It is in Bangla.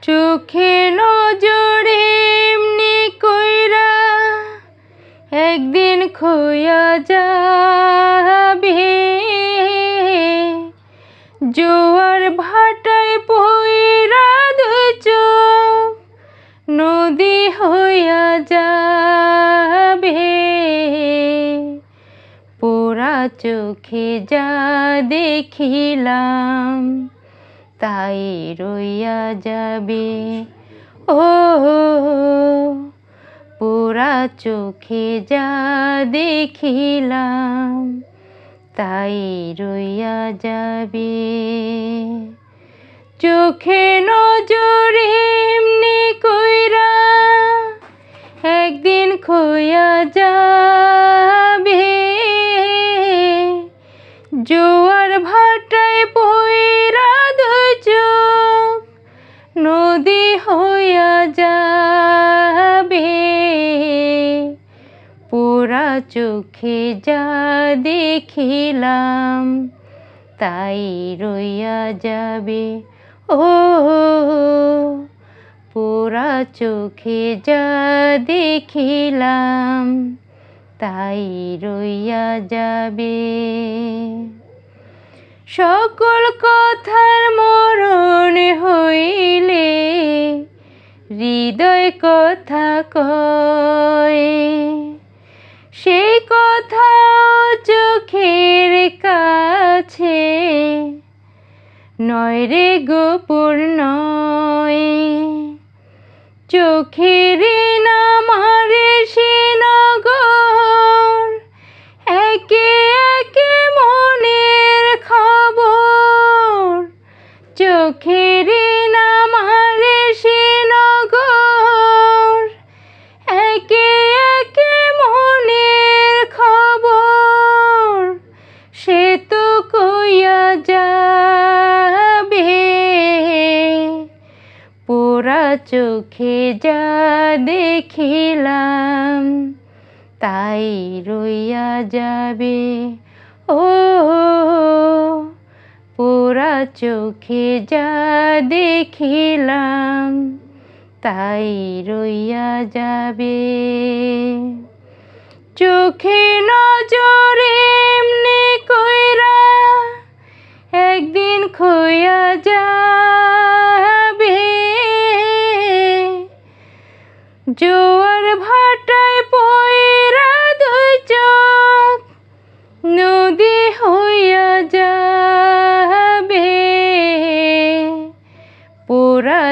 চোখে নজরে এমনি কইরা একদিন খোয়া যাবে। জোয়ার ভাটায় পইরা দুই চোখ নদী হইয়া যাবে। পোড়া চোখে যা দেখিলাম তাই রইয়া যাবে। ও পোড়া চোখে যা দেখিলাম তাই রইয়া যাবে। চোখে নজরে এমনি কইরা একদিন খোয়া যাবে। জোয়ার ভাটায় পইরা দুই চোখ নদী হইয়া যাবে। পোড়া চোখে যা দেখিলাম তাই রইয়া যাবে। ও পোড়া চোখে যা দেখিলাম তাই রইয়া যাবে। সকল কথার মরণ হইলে হৃদয় কথা কয়। সেই কথা চোখের কাছে নয় রে গোপন নয়। চোখের নামারে সে নগর একে একে মনের খবর। চোখের নামারে সে নগর একে একে মনের খবর। সে তো কইয়া যাবে। পোড়া চোখে যা দেখিলাম তাই রইয়া যাবে। ও পোড়া চোখে যা দেখিলাম তাই রইয়া যাবে। চোখে নজরে এমনি কইরা একদিন খোয়া যাবে।